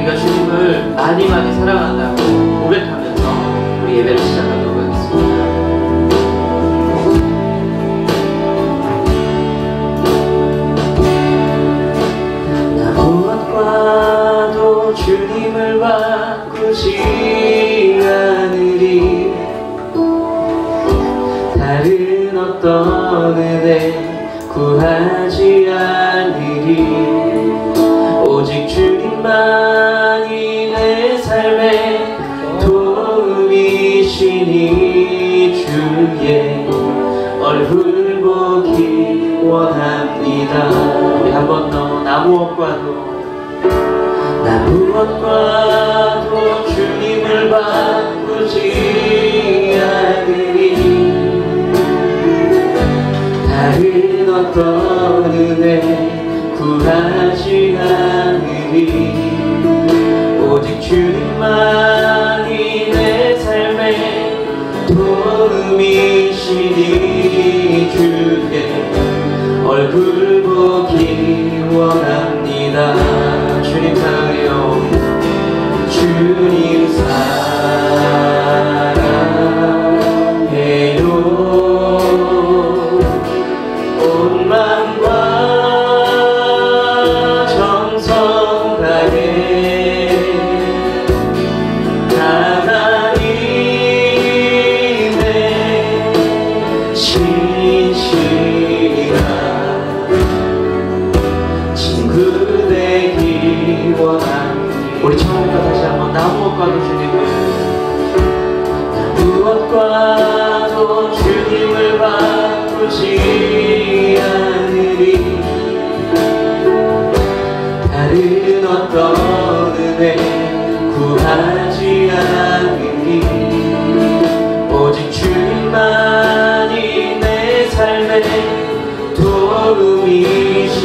우리가 주님을 많이 많이 사랑한다고 고백하면서 우리 예배를 시작하도록 하겠습니다. 나 무엇과도 주님을 바꾸지 않으리. 다른 어떤 은혜 구하지 않으리. 오직 주님만이 내 삶의 도움이시니 주의 얼굴 보기 원합니다. 우리 한 번 더. 나 무엇과도 주님을 바꾸지 않으리. 다른 어떤 은혜 구하지 않으리. 오직 주님만이 내 삶의 도움이시니 주의 얼굴 보기 원합니다. 주님 사랑해요. 주님 사랑해요. 온 맘과 정성 다해 하나님의 신실한 친구 되기 원합니다. 우리 처음부터 다시 한번. 나 무엇과도 주님을 바꾸지 않으리. 다른 어떤 은혜 구하지 않으리. 오직 주님만이 내 삶의 도움이시니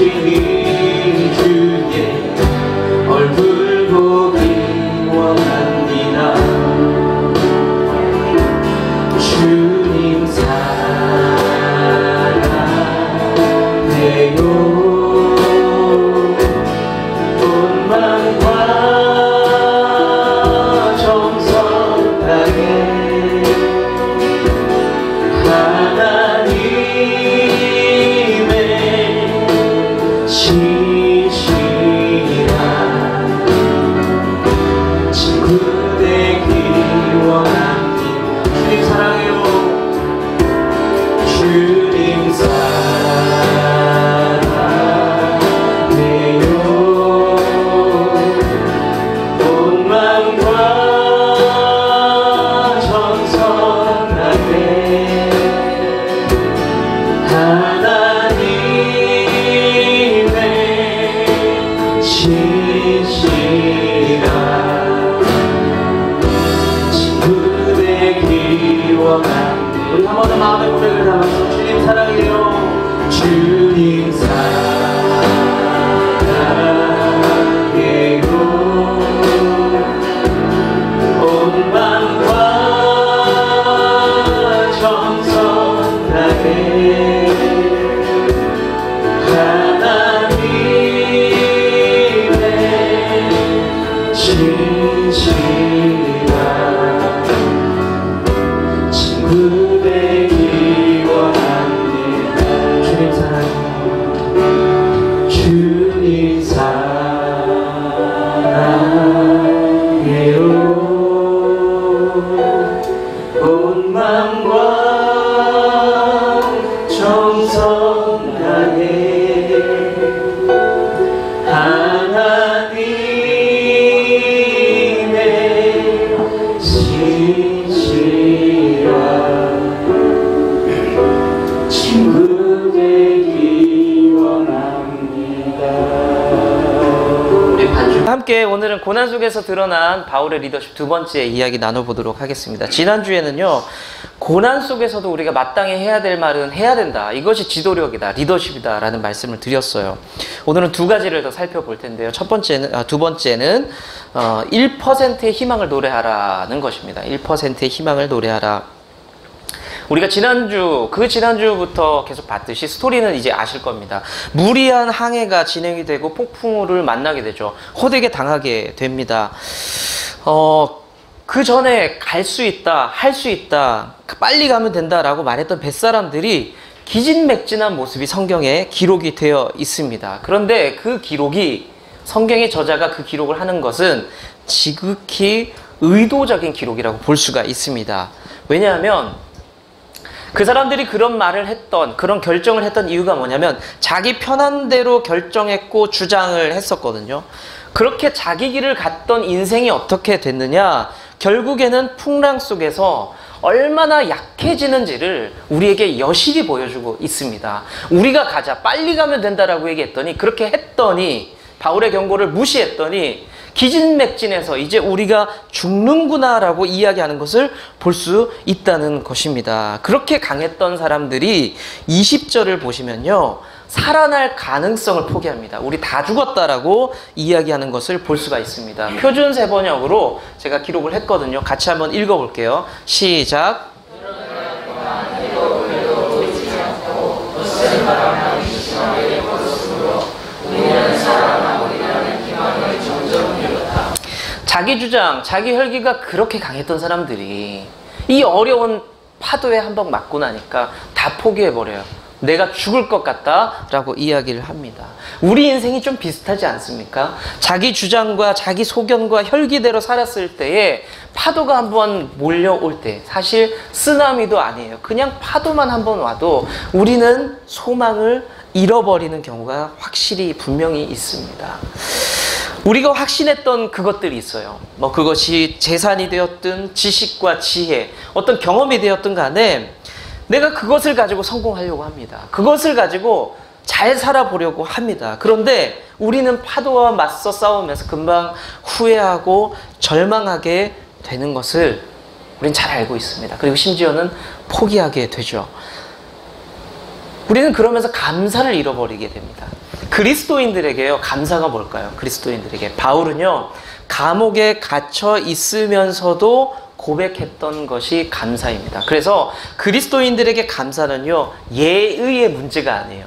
주의 얼굴 보기 원합니다. 주님 사랑해요. 온 맘과 정성 다해 하나님의 신실한 친구 되기 원합니다. 주님 사랑해요. 주님 사랑해요. 온 맘과 정성 다해 하나님의 신실한 친구 되기 원합니다. 우리 한 번 더 마음의 고백을 담아서 주님 사랑해요. 주님 사랑해요. 온 맘과 정성 다해 하나님의 신실한 친구 되기 원합니다. 주님 사랑해요. 주님 사랑해요. 온 맘과 정성 다해 하나님의 신실한 친구 되기 원합니다. 우리 반주 함께 오늘은 고난 속에서 드러난 바울의 리더십 두 번째 이야기 나눠보도록 하겠습니다. 지난주에는요, 고난 속에서도 우리가 마땅히 해야 될 말은 해야 된다. 이것이 지도력이다, 리더십이다 라는 말씀을 드렸어요. 오늘은 두 가지를 더 살펴볼 텐데요. 두 번째는 1%의 희망을 노래하라는 것입니다. 1%의 희망을 노래하라. 우리가 지난주부터 계속 봤듯이 스토리는 이제 아실 겁니다. 무리한 항해가 진행이 되고 폭풍우를 만나게 되죠. 호되게 당하게 됩니다. 그 전에 갈 수 있다, 할 수 있다, 빨리 가면 된다라고 말했던 뱃사람들이 기진맥진한 모습이 성경에 기록이 되어 있습니다. 그런데 그 기록이, 성경의 저자가 그 기록을 하는 것은 지극히 의도적인 기록이라고 볼 수가 있습니다. 왜냐하면 그 사람들이 그런 말을 했던, 그런 결정을 했던 이유가 뭐냐면 자기 편한 대로 결정했고 주장을 했었거든요. 그렇게 자기 길을 갔던 인생이 어떻게 됐느냐? 결국에는 풍랑 속에서 얼마나 약해지는지를 우리에게 여실히 보여주고 있습니다. 우리가 가자, 빨리 가면 된다라고 얘기했더니, 그렇게 했더니, 바울의 경고를 무시했더니 기진맥진해서 이제 우리가 죽는구나라고 이야기하는 것을 볼 수 있다는 것입니다. 그렇게 강했던 사람들이 20절을 보시면요, 살아날 가능성을 포기합니다. 우리 다 죽었다라고 이야기하는 것을 볼 수가 있습니다. 표준 세번역으로 제가 기록을 했거든요. 같이 한번 읽어볼게요. 시작. 자기 주장, 자기 혈기가 그렇게 강했던 사람들이 이 어려운 파도에 한번 맞고 나니까 다 포기해버려요. 내가 죽을 것 같다 라고 이야기를 합니다. 우리 인생이 좀 비슷하지 않습니까? 자기 주장과 자기 소견과 혈기대로 살았을 때에 파도가 한번 몰려올 때, 사실 쓰나미도 아니에요. 그냥 파도만 한번 와도 우리는 소망을 잃어버리는 경우가 확실히 분명히 있습니다. 우리가 확신했던 그것들이 있어요. 뭐 그것이 재산이 되었든 지식과 지혜, 어떤 경험이 되었든 간에 내가 그것을 가지고 성공하려고 합니다. 그것을 가지고 잘 살아보려고 합니다. 그런데 우리는 파도와 맞서 싸우면서 금방 후회하고 절망하게 되는 것을 우리는 잘 알고 있습니다. 그리고 심지어는 포기하게 되죠. 우리는 그러면서 감사를 잃어버리게 됩니다. 그리스도인들에게요, 감사가 뭘까요? 그리스도인들에게 바울은요, 감옥에 갇혀 있으면서도 고백했던 것이 감사입니다. 그래서 그리스도인들에게 감사는요, 예의의 문제가 아니에요.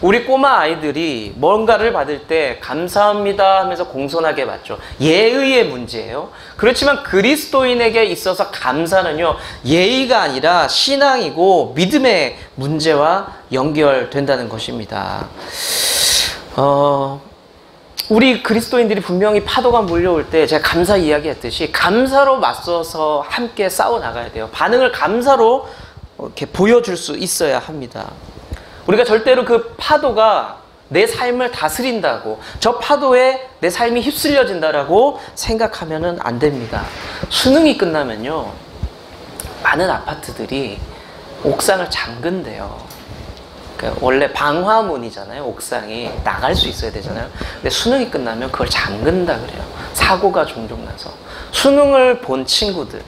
우리 꼬마 아이들이 뭔가를 받을 때 감사합니다 하면서 공손하게 받죠. 예의의 문제예요. 그렇지만 그리스도인에게 있어서 감사는요, 예의가 아니라 신앙이고 믿음의 문제와 연결된다는 것입니다. 우리 그리스도인들이 분명히 파도가 몰려올 때 제가 감사 이야기했듯이 감사로 맞서서 함께 싸워나가야 돼요. 반응을 감사로 이렇게 보여줄 수 있어야 합니다. 우리가 절대로 그 파도가 내 삶을 다스린다고, 저 파도에 내 삶이 휩쓸려진다라고 생각하면 안 됩니다. 수능이 끝나면요, 많은 아파트들이 옥상을 잠근대요. 그러니까 원래 방화문이잖아요. 옥상이 나갈 수 있어야 되잖아요. 근데 수능이 끝나면 그걸 잠근다 그래요. 사고가 종종 나서. 수능을 본 친구들,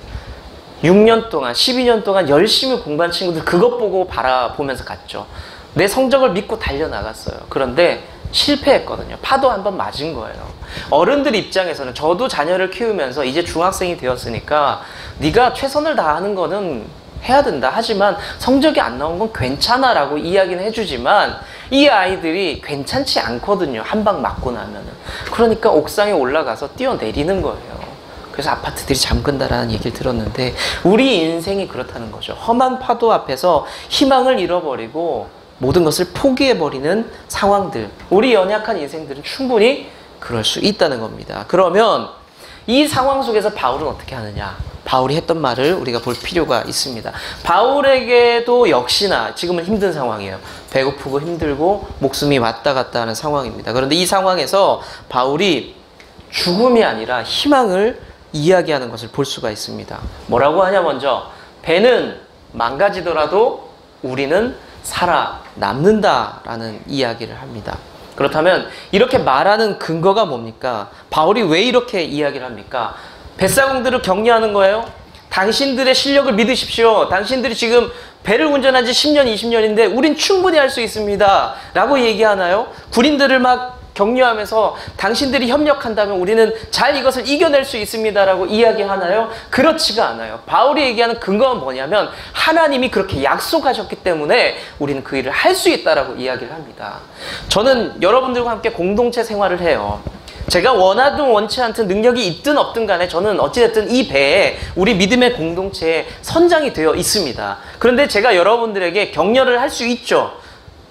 6년 동안, 12년 동안 열심히 공부한 친구들 그것 보고 바라보면서 갔죠. 내 성적을 믿고 달려나갔어요. 그런데 실패했거든요. 파도 한번 맞은 거예요. 어른들 입장에서는, 저도 자녀를 키우면서 이제 중학생이 되었으니까 네가 최선을 다하는 거는 해야 된다. 하지만 성적이 안 나온 건 괜찮아 라고 이야기는 해주지만 이 아이들이 괜찮지 않거든요. 한 방 맞고 나면은. 그러니까 옥상에 올라가서 뛰어내리는 거예요. 그래서 아파트들이 잠근다라는 얘기를 들었는데 우리 인생이 그렇다는 거죠. 험한 파도 앞에서 희망을 잃어버리고 모든 것을 포기해버리는 상황들, 우리 연약한 인생들은 충분히 그럴 수 있다는 겁니다. 그러면 이 상황 속에서 바울은 어떻게 하느냐? 바울이 했던 말을 우리가 볼 필요가 있습니다. 바울에게도 역시나 지금은 힘든 상황이에요. 배고프고 힘들고 목숨이 왔다 갔다 하는 상황입니다. 그런데 이 상황에서 바울이 죽음이 아니라 희망을 이야기하는 것을 볼 수가 있습니다. 뭐라고 하냐? 먼저 배는 망가지더라도 우리는 살아남는다라는 이야기를 합니다. 그렇다면 이렇게 말하는 근거가 뭡니까? 바울이 왜 이렇게 이야기를 합니까? 뱃사공들을 격려하는 거예요. 당신들의 실력을 믿으십시오. 당신들이 지금 배를 운전한 지 10년, 20년인데 우린 충분히 할 수 있습니다 라고 얘기하나요? 군인들을 막 격려하면서 당신들이 협력한다면 우리는 잘 이것을 이겨낼 수 있습니다라고 이야기하나요? 그렇지가 않아요. 바울이 얘기하는 근거는 뭐냐면 하나님이 그렇게 약속하셨기 때문에 우리는 그 일을 할 수 있다라고 이야기를 합니다. 저는 여러분들과 함께 공동체 생활을 해요. 제가 원하든 원치 않든 능력이 있든 없든 간에 저는 어찌됐든 이 배에 우리 믿음의 공동체에 선장이 되어 있습니다. 그런데 제가 여러분들에게 격려를 할 수 있죠.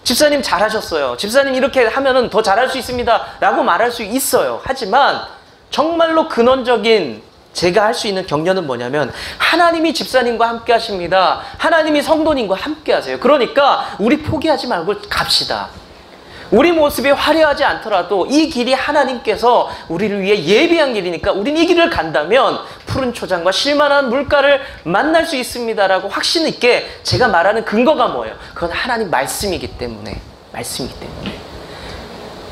집사님 잘하셨어요. 집사님 이렇게 하면은 더 잘할 수 있습니다 라고 말할 수 있어요. 하지만 정말로 근원적인 제가 할 수 있는 격려는 뭐냐면 하나님이 집사님과 함께 하십니다. 하나님이 성도님과 함께 하세요. 그러니까 우리 포기하지 말고 갑시다. 우리 모습이 화려하지 않더라도 이 길이 하나님께서 우리를 위해 예비한 길이니까 우린 이 길을 간다면 푸른 초장과 쉴만한 물가를 만날 수 있습니다라고 확신 있게 제가 말하는 근거가 뭐예요? 그건 하나님 말씀이기 때문에.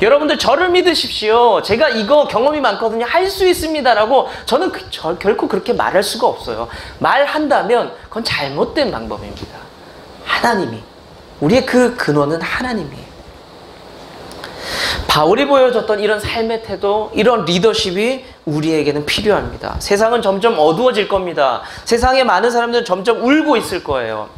여러분들 저를 믿으십시오. 제가 이거 경험이 많거든요. 할 수 있습니다라고 저는 결코 그렇게 말할 수가 없어요. 말한다면 그건 잘못된 방법입니다. 하나님이. 우리의 그 근원은 하나님이에요. 바울이 보여줬던 이런 삶의 태도, 이런 리더십이 우리에게는 필요합니다. 세상은 점점 어두워질 겁니다. 세상에 많은 사람들은 점점 울고 있을 거예요.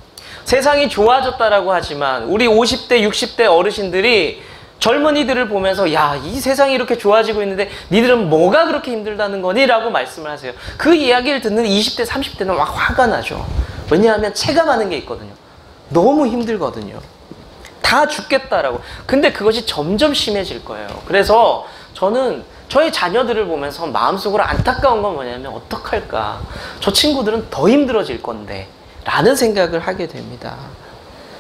세상이 좋아졌다라고 하지만 우리 50대, 60대 어르신들이 젊은이들을 보면서 야, 이 세상이 이렇게 좋아지고 있는데 니들은 뭐가 그렇게 힘들다는 거니? 라고 말씀을 하세요. 그 이야기를 듣는 20대, 30대는 막 화가 나죠. 왜냐하면 체감하는 게 있거든요. 너무 힘들거든요. 다 죽겠다라고. 근데 그것이 점점 심해질 거예요. 그래서 저는 저희 자녀들을 보면서 마음속으로 안타까운 건 뭐냐면 어떡할까. 저 친구들은 더 힘들어질 건데 라는 생각을 하게 됩니다.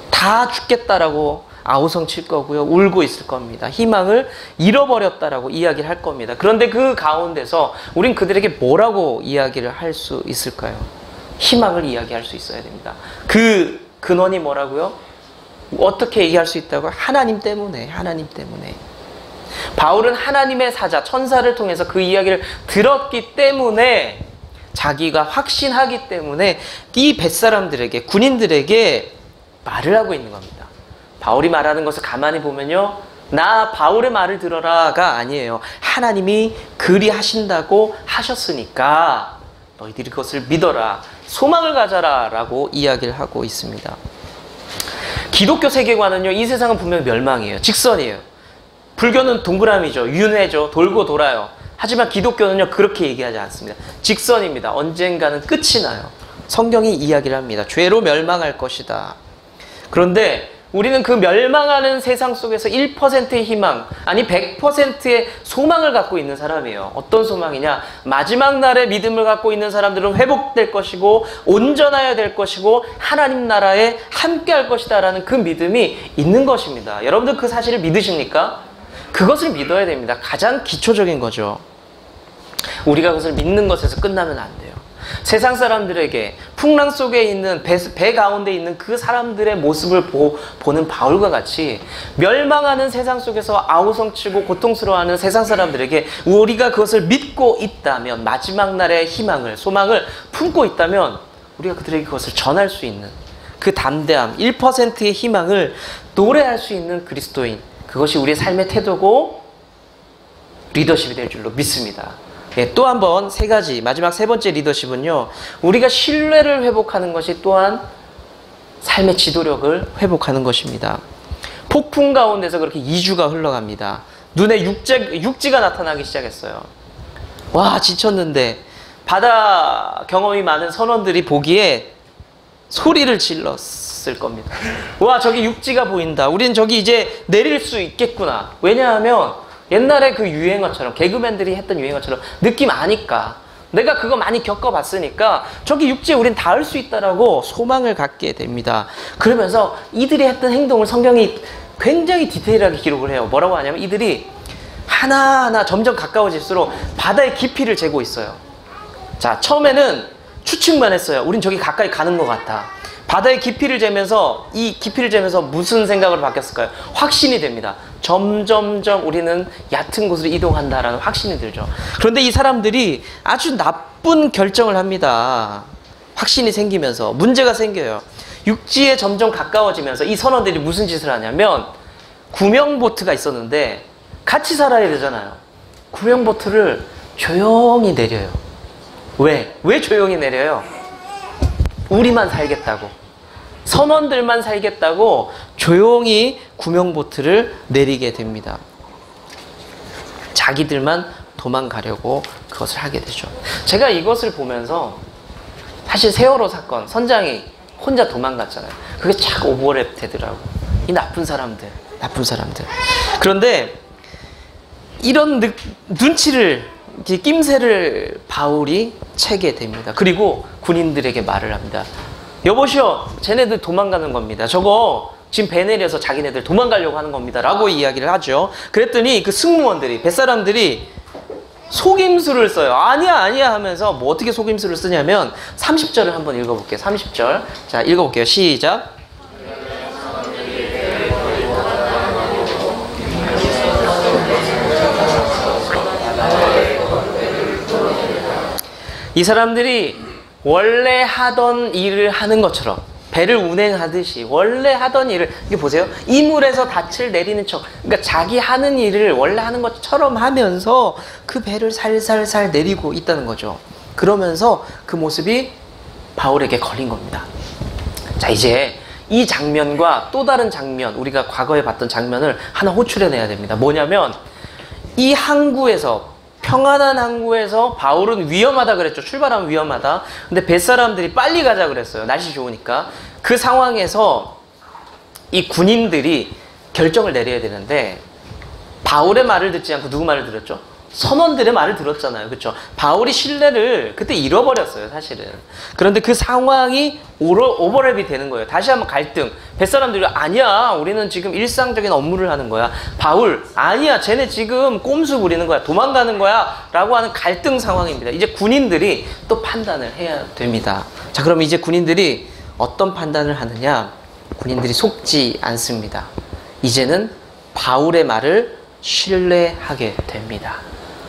다 죽겠다라고 아우성 칠 거고요. 울고 있을 겁니다. 희망을 잃어버렸다라고 이야기를 할 겁니다. 그런데 그 가운데서 우린 그들에게 뭐라고 이야기를 할 수 있을까요? 희망을 이야기할 수 있어야 됩니다. 그 근원이 뭐라고요? 어떻게 얘기할 수 있다고요? 하나님 때문에. 바울은 하나님의 사자, 천사를 통해서 그 이야기를 들었기 때문에 자기가 확신하기 때문에 이 뱃사람들에게, 군인들에게 말을 하고 있는 겁니다. 바울이 말하는 것을 가만히 보면요. 나 바울의 말을 들어라가 아니에요. 하나님이 그리 하신다고 하셨으니까 너희들이 그것을 믿어라. 소망을 가져라 라고 이야기를 하고 있습니다. 기독교 세계관은요. 이 세상은 분명히 멸망이에요. 직선이에요. 불교는 동그라미죠. 윤회죠. 돌고 돌아요. 하지만 기독교는요. 그렇게 얘기하지 않습니다. 직선입니다. 언젠가는 끝이 나요. 성경이 이야기를 합니다. 죄로 멸망할 것이다. 그런데 우리는 그 멸망하는 세상 속에서 1%의 희망, 아니 100%의 소망을 갖고 있는 사람이에요. 어떤 소망이냐? 마지막 날에 믿음을 갖고 있는 사람들은 회복될 것이고 온전하여야 될 것이고 하나님 나라에 함께할 것이다 라는 그 믿음이 있는 것입니다. 여러분들 그 사실을 믿으십니까? 그것을 믿어야 됩니다. 가장 기초적인 거죠. 우리가 그것을 믿는 것에서 끝나면 안 돼요. 세상 사람들에게 풍랑 속에 있는 배 가운데 있는 그 사람들의 모습을 보는 바울과 같이 멸망하는 세상 속에서 아우성치고 고통스러워하는 세상 사람들에게 우리가 그것을 믿고 있다면, 마지막 날의 희망을, 소망을 품고 있다면 우리가 그들에게 그것을 전할 수 있는 그 담대함, 1%의 희망을 노래할 수 있는 그리스도인, 그것이 우리의 삶의 태도고 리더십이 될 줄로 믿습니다. 예, 또 한 번 세 가지, 마지막 세 번째 리더십은요, 우리가 신뢰를 회복하는 것이 또한 삶의 지도력을 회복하는 것입니다. 폭풍 가운데서 그렇게 2주가 흘러갑니다. 눈에 육지가 나타나기 시작했어요. 와, 지쳤는데 바다 경험이 많은 선원들이 보기에 소리를 질렀을 겁니다. 와, 저기 육지가 보인다. 우린 저기 이제 내릴 수 있겠구나. 왜냐하면 옛날에 그 유행어처럼, 개그맨들이 했던 유행어처럼 느낌 아니까, 내가 그거 많이 겪어봤으니까 저기 육지에 우린 닿을 수 있다라고 소망을 갖게 됩니다. 그러면서 이들이 했던 행동을 성경이 굉장히 디테일하게 기록을 해요. 뭐라고 하냐면 이들이 하나하나 점점 가까워질수록 바다의 깊이를 재고 있어요. 자, 처음에는 추측만 했어요. 우린 저기 가까이 가는 것 같아. 바다의 깊이를 재면서, 이 깊이를 재면서 무슨 생각으로 바뀌었을까요? 확신이 됩니다. 점점점 우리는 얕은 곳으로 이동한다라는 확신이 들죠. 그런데 이 사람들이 아주 나쁜 결정을 합니다. 확신이 생기면서 문제가 생겨요. 육지에 점점 가까워지면서 이 선원들이 무슨 짓을 하냐면, 구명보트가 있었는데 같이 살아야 되잖아요. 구명보트를 조용히 내려요. 왜? 왜 조용히 내려요? 우리만 살겠다고. 선원들만 살겠다고 조용히 구명보트를 내리게 됩니다. 자기들만 도망가려고 그것을 하게 되죠. 제가 이것을 보면서 사실 세월호 사건, 선장이 혼자 도망갔잖아요. 그게 착 오버랩 되더라고. 이 나쁜 사람들. 그런데 이런 눈치를, 낌새를 바울이 채게 됩니다. 그리고 군인들에게 말을 합니다. 여보시오, 쟤네들 도망가는 겁니다. 저거 지금 배 내려서 자기네들 도망가려고 하는 겁니다. 라고 이야기를 하죠. 그랬더니 그 승무원들이, 뱃사람들이 속임수를 써요. 아니야 하면서 뭐 어떻게 속임수를 쓰냐면 30절을 한번 읽어볼게요. 30절. 자, 읽어볼게요. 시작. 이 사람들이 원래 하던 일을 하는 것처럼, 배를 운행하듯이 원래 하던 일을, 이게 보세요. 이물에서 닻을 내리는 척, 그러니까 자기 하는 일을 원래 하는 것처럼 하면서 그 배를 살살살 내리고 있다는 거죠. 그러면서 그 모습이 바울에게 걸린 겁니다. 자, 이제 이 장면과 또 다른 장면, 우리가 과거에 봤던 장면을 하나 호출해내야 됩니다. 뭐냐면 이 항구에서, 평안한 항구에서 바울은 위험하다 그랬죠. 출발하면 위험하다. 근데 뱃사람들이 빨리 가자 그랬어요. 날씨 좋으니까. 그 상황에서 이 군인들이 결정을 내려야 되는데 바울의 말을 듣지 않고 누구 말을 들었죠? 선원들의 말을 들었잖아요. 그렇죠? 바울이 신뢰를 그때 잃어버렸어요, 사실은. 그런데 그 상황이 오버랩이 되는 거예요. 다시 한번 갈등. 뱃사람들이 아니야, 우리는 지금 일상적인 업무를 하는 거야. 바울, 아니야, 쟤네 지금 꼼수 부리는 거야, 도망가는 거야 라고 하는 갈등 상황입니다. 이제 군인들이 또 판단을 해야 됩니다. 자, 그럼 이제 군인들이 어떤 판단을 하느냐? 군인들이 속지 않습니다. 이제는 바울의 말을 신뢰하게 됩니다.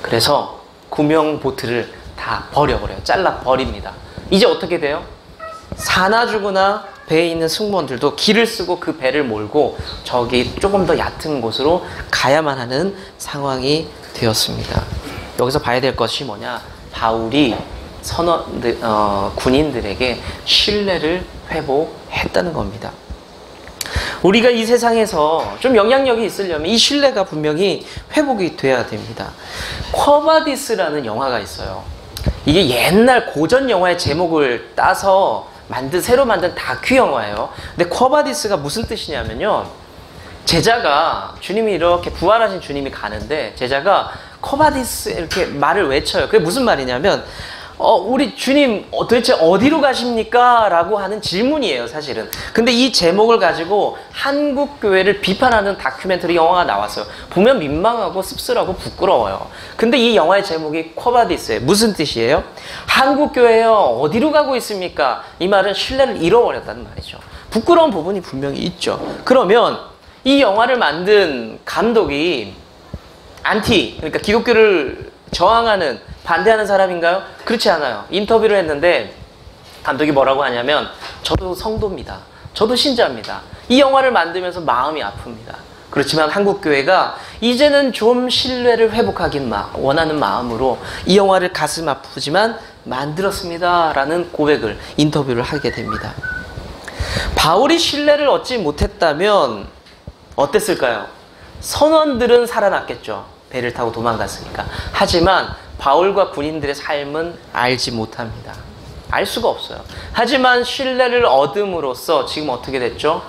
그래서 구명보트를 다 버려버려요. 잘라 버립니다. 이제 어떻게 돼요? 사나 죽으나 배에 있는 승무원들도 길을 쓰고 그 배를 몰고 저기 조금 더 얕은 곳으로 가야만 하는 상황이 되었습니다. 여기서 봐야 될 것이 뭐냐? 바울이 군인들에게 신뢰를 회복했다는 겁니다. 우리가 이 세상에서 좀 영향력이 있으려면 이 신뢰가 분명히 회복이 돼야 됩니다. 쿼바디스라는 영화가 있어요. 이게 옛날 고전 영화의 제목을 따서 새로 만든 다큐 영화예요. 근데 쿼바디스가 무슨 뜻이냐면요, 제자가, 주님이 이렇게 부활하신 주님이 가는데 제자가 쿼바디스 이렇게 말을 외쳐요. 그게 무슨 말이냐면 우리 주님 도대체 어디로 가십니까? 라고 하는 질문이에요, 사실은. 근데 이 제목을 가지고 한국 교회를 비판하는 다큐멘터리 영화가 나왔어요. 보면 민망하고 씁쓸하고 부끄러워요. 근데 이 영화의 제목이 쿼바디스예요. 무슨 뜻이에요? 한국 교회요, 어디로 가고 있습니까? 이 말은 신뢰를 잃어버렸다는 말이죠. 부끄러운 부분이 분명히 있죠. 그러면 이 영화를 만든 감독이 그러니까 기독교를 저항하는, 반대하는 사람인가요? 그렇지 않아요. 인터뷰를 했는데 감독이 뭐라고 하냐면, 저도 성도입니다. 저도 신자입니다. 이 영화를 만들면서 마음이 아픕니다. 그렇지만 한국교회가 이제는 좀 신뢰를 회복하기 원하는 마음으로 이 영화를 가슴 아프지만 만들었습니다 라는 고백을, 인터뷰를 하게 됩니다. 바울이 신뢰를 얻지 못했다면 어땠을까요? 선원들은 살아났겠죠. 배를 타고 도망갔으니까. 하지만 바울과 군인들의 삶은 알지 못합니다. 알 수가 없어요. 하지만 신뢰를 얻음으로써 지금 어떻게 됐죠?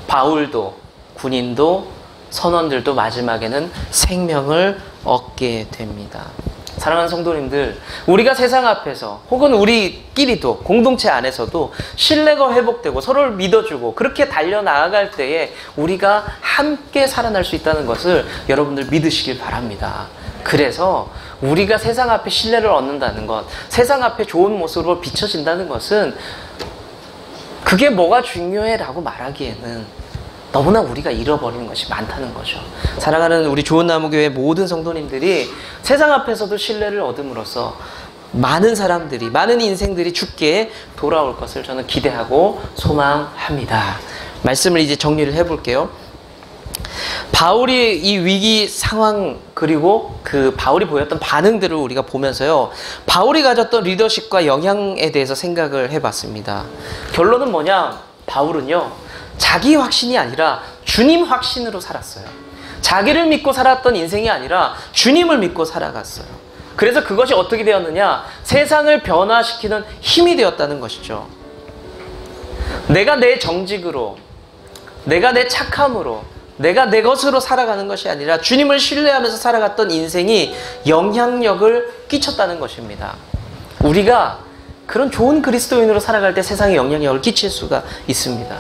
바울도, 군인도, 선원들도 마지막에는 생명을 얻게 됩니다. 사랑하는 성도님들, 우리가 세상 앞에서 혹은 우리끼리도, 공동체 안에서도 신뢰가 회복되고 서로를 믿어주고 그렇게 달려나아갈 때에 우리가 함께 살아날 수 있다는 것을 여러분들 믿으시길 바랍니다. 그래서 우리가 세상 앞에 신뢰를 얻는다는 것, 세상 앞에 좋은 모습으로 비춰진다는 것은 그게 뭐가 중요해 라고 말하기에는 너무나 우리가 잃어버리는 것이 많다는 거죠. 사랑하는 우리 좋은나무교회 모든 성도님들이 세상 앞에서도 신뢰를 얻음으로써 많은 사람들이, 많은 인생들이 주께 돌아올 것을 저는 기대하고 소망합니다. 말씀을 이제 정리를 해볼게요. 바울이 이 위기 상황 그리고 그 바울이 보였던 반응들을 우리가 보면서요, 바울이 가졌던 리더십과 영향에 대해서 생각을 해봤습니다. 결론은 뭐냐? 바울은요, 자기 확신이 아니라 주님 확신으로 살았어요. 자기를 믿고 살았던 인생이 아니라 주님을 믿고 살아갔어요. 그래서 그것이 어떻게 되었느냐? 세상을 변화시키는 힘이 되었다는 것이죠. 내가 내 정직으로, 내가 내 착함으로, 내가 내 것으로 살아가는 것이 아니라 주님을 신뢰하면서 살아갔던 인생이 영향력을 끼쳤다는 것입니다. 우리가 그런 좋은 그리스도인으로 살아갈 때 세상에 영향력을 끼칠 수가 있습니다.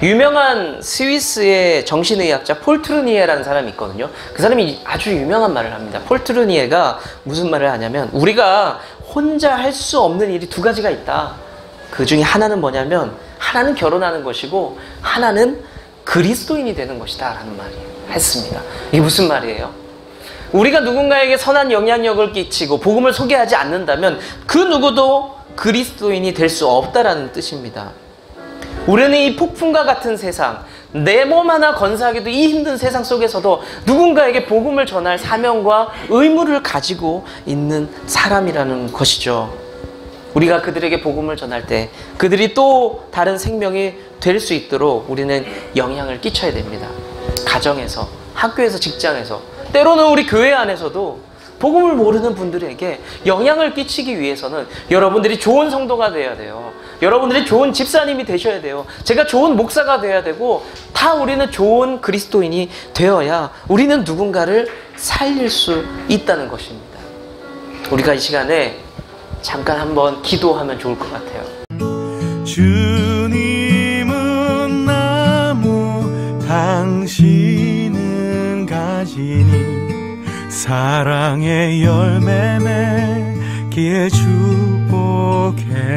유명한 스위스의 정신의학자 폴 트루니에라는 사람이 있거든요. 그 사람이 아주 유명한 말을 합니다. 폴 트루니에가 무슨 말을 하냐면, 우리가 혼자 할 수 없는 일이 두 가지가 있다. 그 중에 하나는 뭐냐면, 하나는 결혼하는 것이고 하나는 그리스도인이 되는 것이다 라는 말을 했습니다. 이게 무슨 말이에요? 우리가 누군가에게 선한 영향력을 끼치고 복음을 소개하지 않는다면 그 누구도 그리스도인이 될 수 없다라는 뜻입니다. 우리는 이 폭풍과 같은 세상, 내 몸 하나 건사하기도 이 힘든 세상 속에서도 누군가에게 복음을 전할 사명과 의무를 가지고 있는 사람이라는 것이죠. 우리가 그들에게 복음을 전할 때 그들이 또 다른 생명이 될 수 있도록 우리는 영향을 끼쳐야 됩니다. 가정에서, 학교에서, 직장에서, 때로는 우리 교회 안에서도 복음을 모르는 분들에게 영향을 끼치기 위해서는 여러분들이 좋은 성도가 되어야 돼요. 여러분들이 좋은 집사님이 되셔야 돼요. 제가 좋은 목사가 되어야 되고, 다 우리는 좋은 그리스도인이 되어야 우리는 누군가를 살릴 수 있다는 것입니다. 우리가 이 시간에 잠깐 한번 기도하면 좋을 것 같아요. 주님은 나무, 당신은 가지니 사랑의 열매 맺기에 축복해